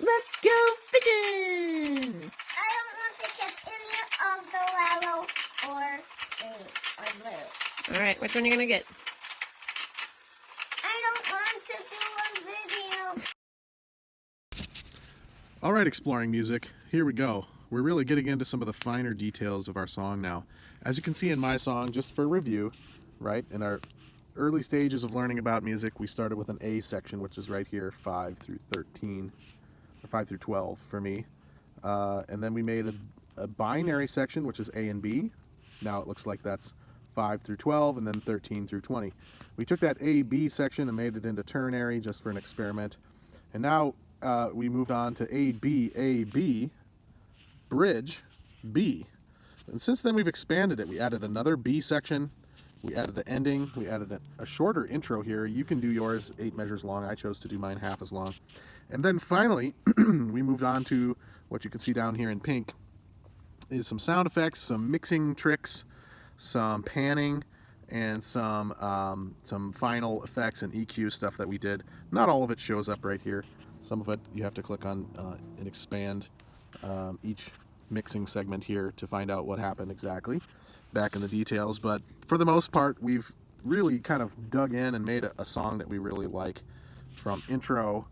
Let's go fishing! I don't want to catch any of the yellow or blue. Alright, which one are you gonna get? I don't want to do a video. Alright, Exploring Music, here we go. We're really getting into some of the finer details of our song now. As you can see in my song, just for review, right, in our early stages of learning about music, we started with an A section, which is right here, 5 through 13, or 5 through 12 for me. And then we made a binary section, which is A and B. Now it looks like that's 5 through 12, and then 13 through 20. We took that A-B section and made it into ternary just for an experiment. And now we moved on to A-B, bridge, B. And since then we've expanded it. We added another B section, we added the ending, we added a shorter intro here. You can do yours 8 measures long. I chose to do mine half as long. And then finally, we moved on to what you can see down here in pink is some sound effects, some mixing tricks, some panning, and some final effects and EQ stuff that we did. Not all of it shows up right here. Some of it you have to click on and expand each mixing segment here to find out what happened exactly back in the details. But for the most part, we've really kind of dug in and made a song that we really like, from intro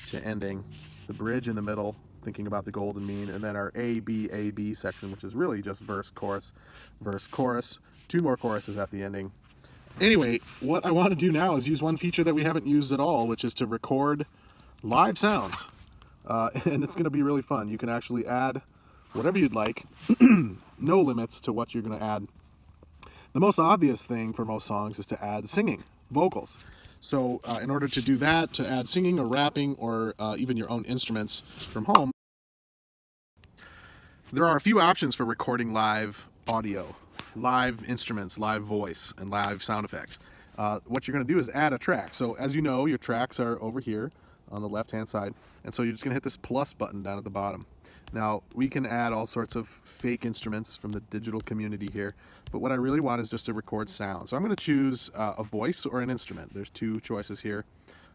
to ending, the bridge in the middle, thinking about the golden mean, and then our A-B section, which is really just verse, chorus, 2 more choruses at the ending. Anyway, what I want to do now is use one feature that we haven't used at all, which is to record live sounds. And it's going to be really fun. You can actually add whatever you'd like, no limits to what you're going to add. The most obvious thing for most songs is to add singing, vocals. So in order to do that, to add singing or rapping or even your own instruments from home, there are a few options for recording live audio, live instruments, live voice, and live sound effects. What you're going to do is add a track. So as you know, your tracks are over here on the left-hand side, and so you're just going to hit this plus button down at the bottom. Now, we can add all sorts of fake instruments from the digital community here, but what I really want is just to record sound. So I'm going to choose a voice or an instrument. There's 2 choices here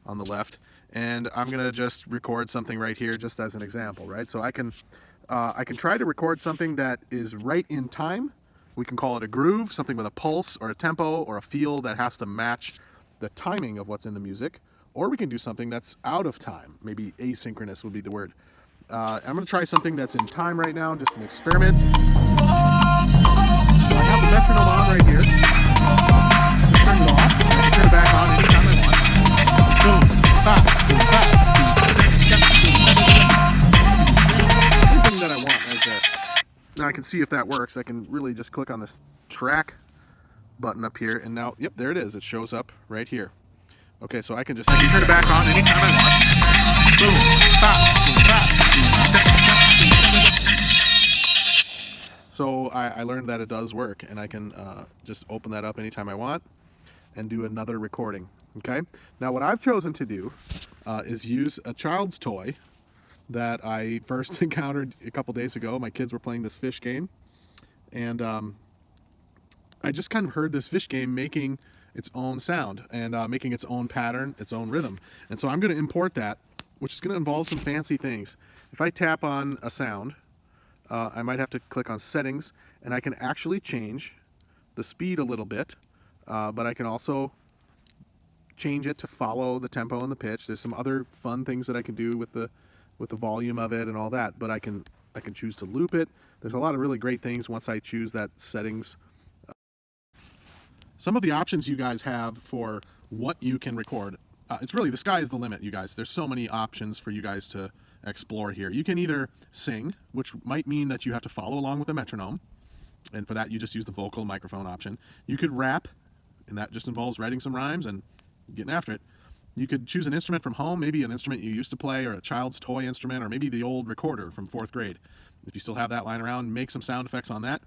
on the left, and I'm going to just record something right here just as an example, right? So I can try to record something that is right in time. We can call it a groove, something with a pulse or a tempo or a feel that has to match the timing of what's in the music. Or we can do something that's out of time. Maybe asynchronous would be the word. I'm going to try something that's in time right now, just an experiment. So I have the metronome on right here. Just turn it off. I can turn it back on anytime I want. Boom, bop, bop, anything that I want right there. Now I can see if that works. I can really just click on this track button up here, and now, yep, there it is. It shows up right here. Okay, so I can turn it back on anytime I want. Boom, bop, boom, bop. So I learned that it does work, and I can just open that up anytime I want and do another recording. Okay, now what I've chosen to do is use a child's toy that I first encountered a couple days ago. My kids were playing this fish game, and I just kind of heard this fish game making its own sound and making its own pattern, its own rhythm. And so I'm going to import that, which is going to involve some fancy things. If I tap on a sound, I might have to click on settings, and I can actually change the speed a little bit, but I can also change it to follow the tempo and the pitch. There's some other fun things that I can do with the volume of it and all that, but I can choose to loop it. There's a lot of really great things once I choose that settings. Some of the options you guys have for what you can record, it's really, the sky is the limit, you guys. There's so many options for you guys to explore here. You can either sing, which might mean that you have to follow along with the metronome, and for that you just use the vocal microphone option. You could rap, and that just involves writing some rhymes and getting after it. You could choose an instrument from home, maybe an instrument you used to play, or a child's toy instrument, or maybe the old recorder from 4th grade. If you still have that lying around, make some sound effects on that.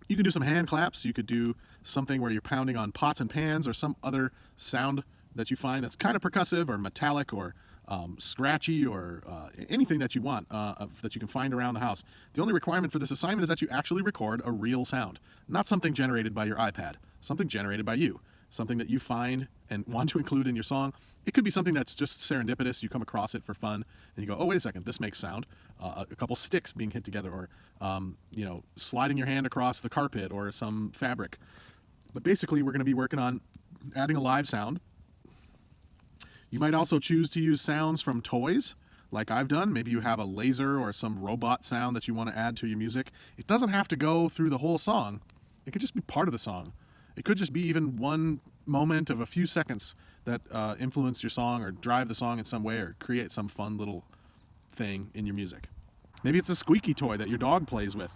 You can do some hand claps. You could do something where you're pounding on pots and pans, or some other sound that you find that's kind of percussive or metallic or scratchy, or anything that you want that you can find around the house. The only requirement for this assignment is that you actually record a real sound, not something generated by your iPad, something generated by you. something that you find and want to include in your song. It could be something that's just serendipitous. You come across it for fun and you go, oh, wait a second, this makes sound. A couple sticks being hit together, or, sliding your hand across the carpet or some fabric. But basically, we're going to be working on adding a live sound. You might also choose to use sounds from toys, like I've done. Maybe you have a laser or some robot sound that you want to add to your music. It doesn't have to go through the whole song. It could just be part of the song. It could just be even one moment of a few seconds that influence your song or drive the song in some way or create some fun little thing in your music. Maybe it's a squeaky toy that your dog plays with.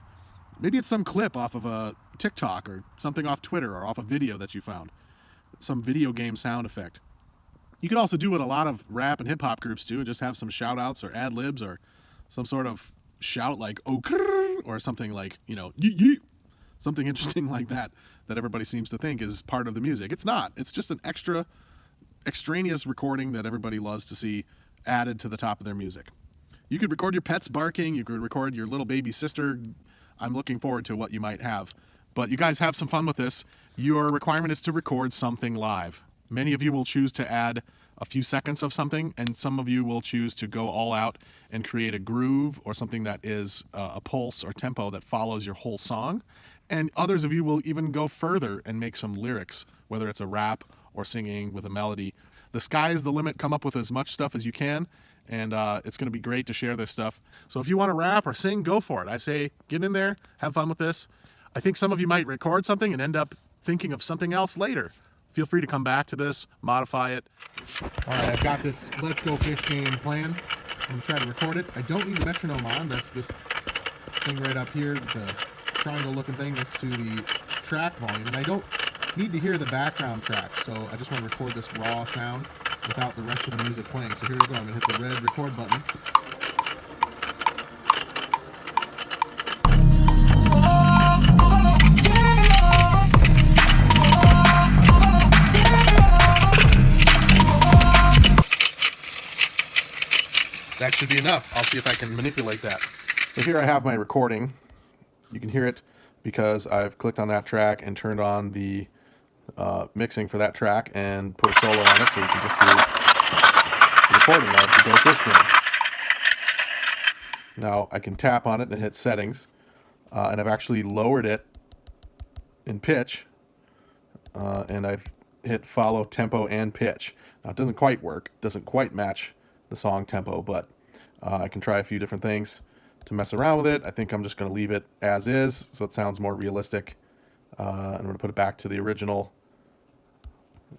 Maybe it's some clip off of a TikTok or something off Twitter or off a video that you found. Some video game sound effect. You could also do what a lot of rap and hip hop groups do, and just have some shout outs or ad libs or some sort of shout like, oh, or something like, yeet, yeet. Something interesting like that everybody seems to think is part of the music. It's not. It's just an extraneous recording that everybody loves to see added to the top of their music. You could record your pets barking. You could record your little baby sister. I'm looking forward to what you might have. But you guys have some fun with this. Your requirement is to record something live. Many of you will choose to add a few seconds of something, and some of you will choose to go all out and create a groove or something that is a pulse or tempo that follows your whole song. And others of you will even go further and make some lyrics, whether it's a rap or singing with a melody. The sky is the limit. Come up with as much stuff as you can, and it's going to be great to share this stuff. So if you want to rap or sing, go for it. I say get in there, have fun with this. I think some of you might record something and end up thinking of something else later. Feel free to come back to this, modify it. All right, I've got this Let's Go Fish game planned. I'm going to try to record it. I don't need the metronome on. That's this thing right up here, the triangle-looking thing next to the track volume. And I don't need to hear the background track, so I just want to record this raw sound without the rest of the music playing. So here we go. I'm going to hit the red record button. That should be enough. I'll see if I can manipulate that. So here I have my recording. You can hear it because I've clicked on that track and turned on the mixing for that track and put a solo on it, so you can just hear the recording of the Go Fish game. Now I can tap on it and hit settings, and I've actually lowered it in pitch, and I've hit follow tempo and pitch. Now it doesn't quite work, doesn't quite match the song tempo, but I can try a few different things to mess around with it. I think I'm just going to leave it as is so it sounds more realistic. I'm going to put it back to the original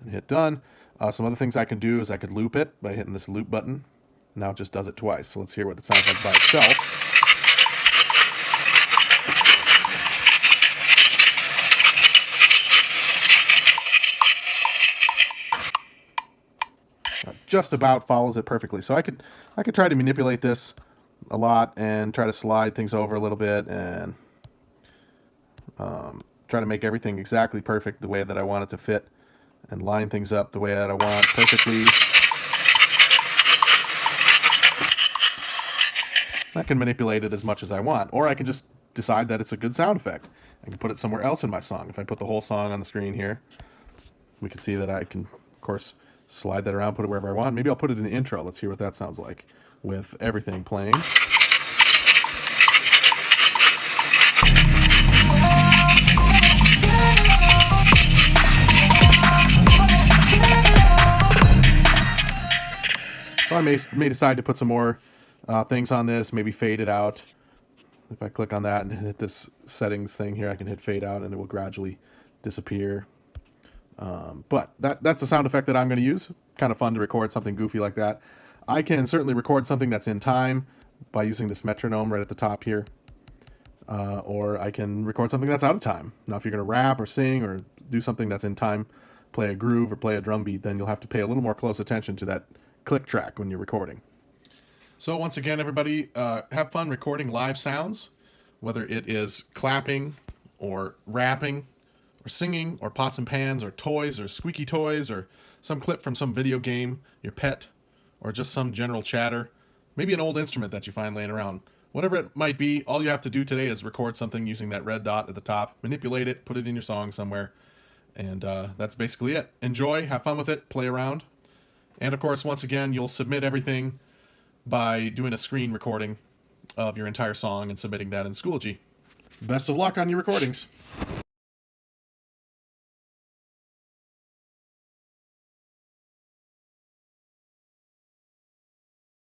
and hit done. Some other things I can do is I could loop it by hitting this loop button. Now it just does it twice, so let's hear what it sounds like by itself. Just about follows it perfectly. So I could try to manipulate this a lot and try to slide things over a little bit and try to make everything exactly perfect the way that I want it to fit and line things up the way that I want perfectly. I can manipulate it as much as I want, or I can just decide that it's a good sound effect. I can put it somewhere else in my song. If I put the whole song on the screen here, we can see that I can, of course, slide that around, put it wherever I want. Maybe I'll put it in the intro. Let's hear what that sounds like with everything playing. So I may decide to put some more things on this, maybe fade it out. If I click on that and hit this settings thing here, I can hit fade out and it will gradually disappear. But that's a sound effect that I'm going to use. Kind of fun to record something goofy like that. I can certainly record something that's in time by using this metronome right at the top here. Or I can record something that's out of time. Now, if you're going to rap or sing or do something that's in time, play a groove or play a drum beat, then you'll have to pay a little more close attention to that click track when you're recording. So once again, everybody, have fun recording live sounds, whether it is clapping or rapping or singing or pots and pans or toys or squeaky toys or some clip from some video game, your pet, or just some general chatter, maybe an old instrument that you find laying around. Whatever it might be, all you have to do today is record something using that red dot at the top, manipulate it, put it in your song somewhere, And that's basically it. Enjoy, have fun with it, play around. And of course, once again, you'll submit everything by doing a screen recording of your entire song and submitting that in Schoology. Best of luck on your recordings.